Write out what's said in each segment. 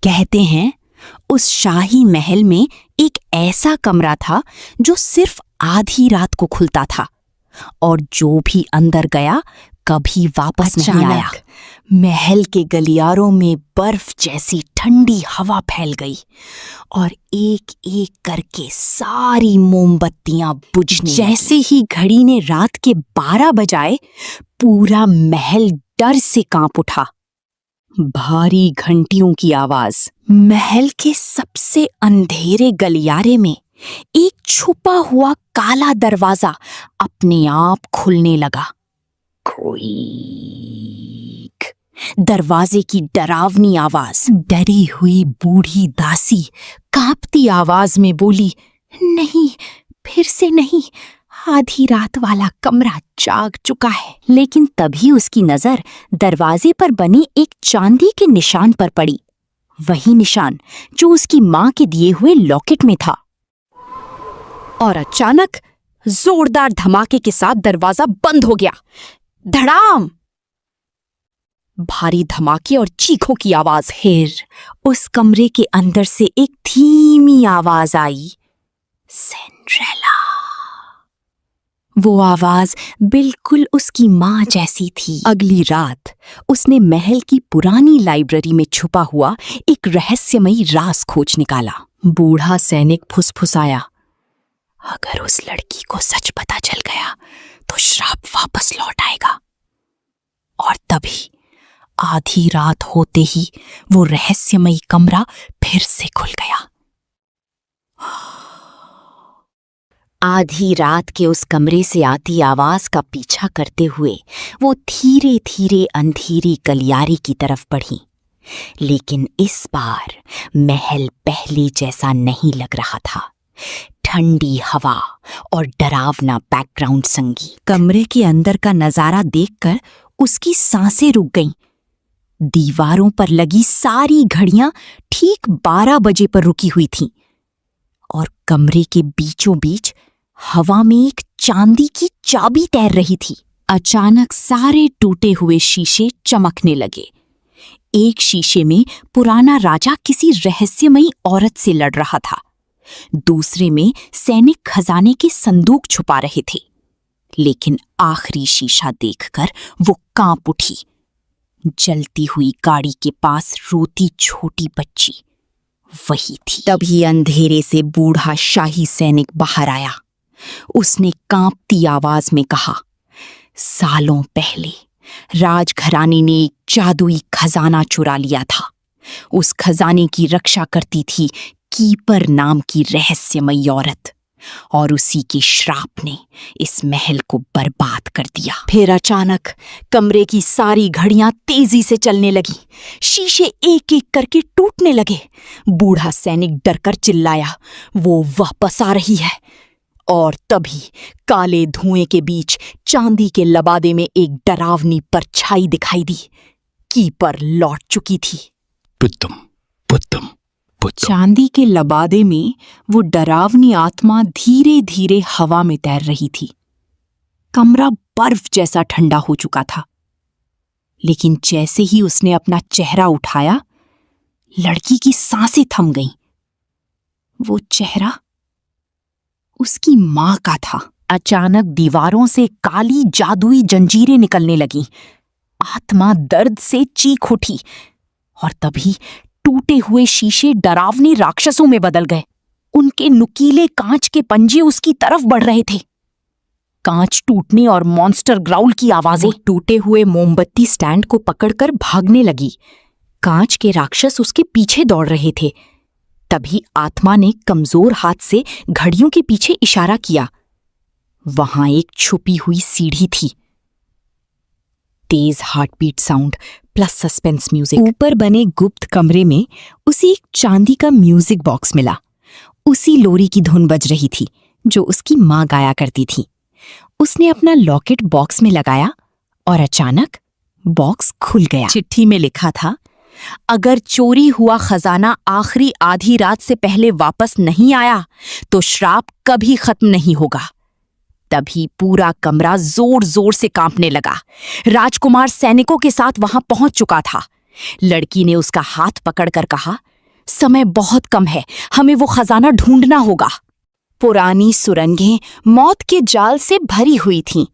कहते हैं उस शाही महल में एक ऐसा कमरा था जो सिर्फ आधी रात को खुलता था और जो भी अंदर गया कभी वापस नहीं आया। महल के गलियारों में बर्फ जैसी ठंडी हवा फैल गई और एक एक करके सारी मोमबत्तियां बुझने जैसे ही घड़ी ने रात के 12 बजाए पूरा महल डर से कांप उठा। भारी घंटियों की आवाज, महल के सबसे अंधेरे गलियारे में एक छुपा हुआ काला दरवाजा अपने आप खुलने लगा। क्रीक। दरवाजे की डरावनी आवाज। डरी हुई बूढ़ी दासी कांपती आवाज में बोली, नहीं, फिर से नहीं, आधी रात वाला कमरा जाग चुका है। लेकिन तभी उसकी नजर दरवाजे पर बनी एक चांदी के निशान पर पड़ी, वही निशान जो उसकी मां के दिए हुए लॉकेट में था। और अचानक जोरदार धमाके के साथ दरवाजा बंद हो गया। धड़ाम! भारी धमाके और चीखों की आवाज। फिर उस कमरे के अंदर से एक धीमी आवाज आई, सिंड्रेला। वो आवाज बिल्कुल उसकी मां जैसी थी। अगली रात उसने महल की पुरानी लाइब्रेरी में छुपा हुआ एक रहस्यमयी राज खोज निकाला। बूढ़ा सैनिक फुसफुसाया, अगर उस लड़की को सच पता चल गया तो श्राप वापस लौट आएगा। और तभी आधी रात होते ही वो रहस्यमयी कमरा फिर से खुल गया। आधी रात के उस कमरे से आती आवाज का पीछा करते हुए वो धीरे धीरे अंधेरी गलियारे की तरफ बढ़ी। लेकिन इस बार महल पहले जैसा नहीं लग रहा था। ठंडी हवा और डरावना बैकग्राउंड संगीत। कमरे के अंदर का नजारा देखकर उसकी सांसें रुक गईं। दीवारों पर लगी सारी घड़ियां ठीक 12 बजे पर रुकी हुई थीं और कमरे के बीचों बीच हवा में एक चांदी की चाबी तैर रही थी। अचानक सारे टूटे हुए शीशे चमकने लगे। एक शीशे में पुराना राजा किसी रहस्यमयी औरत से लड़ रहा था। दूसरे में सैनिक खजाने के संदूक छुपा रहे थे। लेकिन आखिरी शीशा देखकर वो कांप उठी। जलती हुई गाड़ी के पास रोती छोटी बच्ची वही थी। तभी अंधेरे से बूढ़ा शाही सैनिक बाहर आया। उसने कांपती आवाज में कहा, सालों पहले राजघराने ने एक जादुई खजाना चुरा लिया था। उस खजाने की रक्षा करती थी कीपर नाम की रहस्यमयी औरत, और उसी के श्राप ने इस महल को बर्बाद कर दिया। फिर अचानक कमरे की सारी घड़ियां तेजी से चलने लगी। शीशे एक एक करके टूटने लगे। बूढ़ा सैनिक डरकर चिल्लाया, वो वापस आ रही है। और तभी काले धुएं के बीच चांदी के लबादे में एक डरावनी परछाई दिखाई दी। कीपर लौट चुकी थी। पुत्तम, पुत्तम, पुत्तम। चांदी के लबादे में वो डरावनी आत्मा धीरे धीरे हवा में तैर रही थी। कमरा बर्फ जैसा ठंडा हो चुका था। लेकिन जैसे ही उसने अपना चेहरा उठाया, लड़की की सांसें थम गईं। वो चेहरा उसकी मां का था। अचानक दीवारों से काली जादुई जंजीरें निकलने लगीं। आत्मा दर्द से चीख उठी और तभी टूटे हुए शीशे डरावने राक्षसों में बदल गए। उनके नुकीले कांच के पंजे उसकी तरफ बढ़ रहे थे। कांच टूटने और मॉन्स्टर ग्राउल की आवाजें। टूटे हुए मोमबत्ती स्टैंड को पकड़कर भागने लगी। कांच के राक्षस उसके पीछे दौड़ रहे थे। तभी आत्मा ने कमजोर हाथ से घड़ियों के पीछे इशारा किया। वहां एक छुपी हुई सीढ़ी थी। तेज heartbeat sound plus suspense music. ऊपर बने गुप्त कमरे में उसे एक चांदी का म्यूजिक बॉक्स मिला। उसी लोरी की धुन बज रही थी जो उसकी मां गाया करती थी। उसने अपना लॉकेट बॉक्स में लगाया और अचानक बॉक्स खुल गया। चिट्ठी में लिखा था, अगर चोरी हुआ खजाना आखिरी आधी रात से पहले वापस नहीं आया तो श्राप कभी खत्म नहीं होगा। तभी पूरा कमरा जोर जोर से कांपने लगा। राजकुमार सैनिकों के साथ वहां पहुंच चुका था। लड़की ने उसका हाथ पकड़कर कहा, समय बहुत कम है, हमें वो खजाना ढूंढना होगा। पुरानी सुरंगें मौत के जाल से भरी हुई थीं।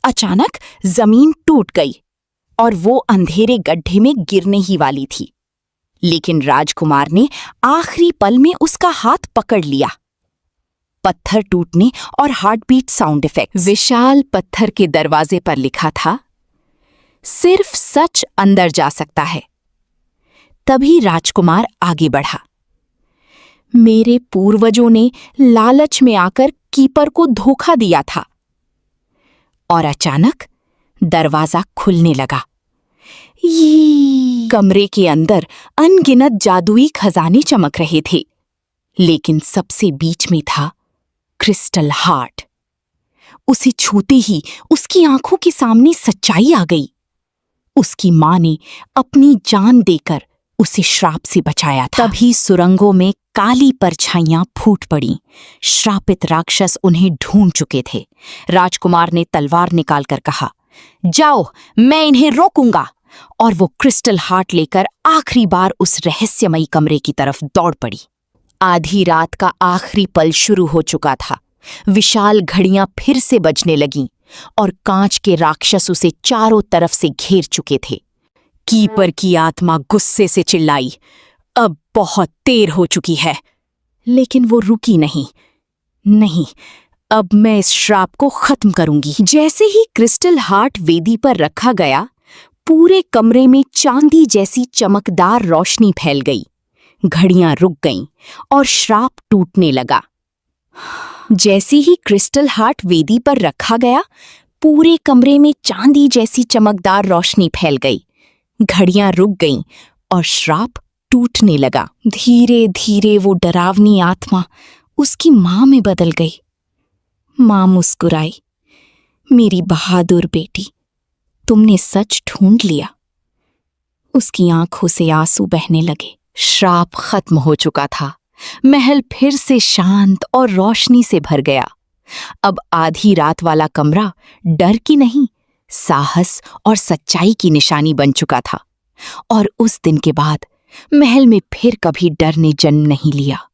अचानक जमीन टूट गई और वो अंधेरे गड्ढे में गिरने ही वाली थी, लेकिन राजकुमार ने आखिरी पल में उसका हाथ पकड़ लिया। पत्थर टूटने और हार्टबीट साउंड इफेक्ट। विशाल पत्थर के दरवाजे पर लिखा था, सिर्फ सच अंदर जा सकता है। तभी राजकुमार आगे बढ़ा। मेरे पूर्वजों ने लालच में आकर कीपर को धोखा दिया था। और अचानक दरवाजा खुलने लगा। कमरे के अंदर अनगिनत जादुई खजाने चमक रहे थे, लेकिन सबसे बीच में था क्रिस्टल हार्ट। उसे छूते ही उसकी आंखों के सामने सच्चाई आ गई। उसकी मां ने अपनी जान देकर उसे श्राप से बचाया था। तभी सुरंगों में काली परछाइयां फूट पड़ीं। श्रापित राक्षस उन्हें ढूंढ चुके थे। राजकुमार ने तलवार निकालकर कहा, जाओ, मैं इन्हें रोकूंगा। और वो क्रिस्टल हार्ट लेकर आखिरी बार उस रहस्यमयी कमरे की तरफ दौड़ पड़ी। आधी रात का आखिरी पल शुरू हो चुका था। विशाल घड़ियां फिर से बजने लगीं और कांच के राक्षस उसे चारों तरफ से घेर चुके थे। कीपर की आत्मा गुस्से से चिल्लाई, अब बहुत देर हो चुकी है। लेकिन वो रुकी नहीं। नहीं, अब मैं इस श्राप को खत्म करूंगी। जैसे ही क्रिस्टल हार्ट वेदी पर रखा गया, पूरे कमरे में चांदी जैसी चमकदार रोशनी फैल गई। घड़ियां रुक गईं और श्राप टूटने लगा। जैसे ही क्रिस्टल हार्ट वेदी पर रखा गया, पूरे कमरे में चांदी जैसी चमकदार रोशनी फैल गई। घड़ियां रुक गईं और श्राप टूटने लगा। धीरे धीरे वो डरावनी आत्मा उसकी मां में बदल गई। मां मुस्कुराई, मेरी बहादुर बेटी, तुमने सच ढूंढ लिया। उसकी आंखों से आंसू बहने लगे। श्राप खत्म हो चुका था। महल फिर से शांत और रोशनी से भर गया। अब आधी रात वाला कमरा डर की नहीं, साहस और सच्चाई की निशानी बन चुका था। और उस दिन के बाद महल में फिर कभी डर ने जन्म नहीं लिया।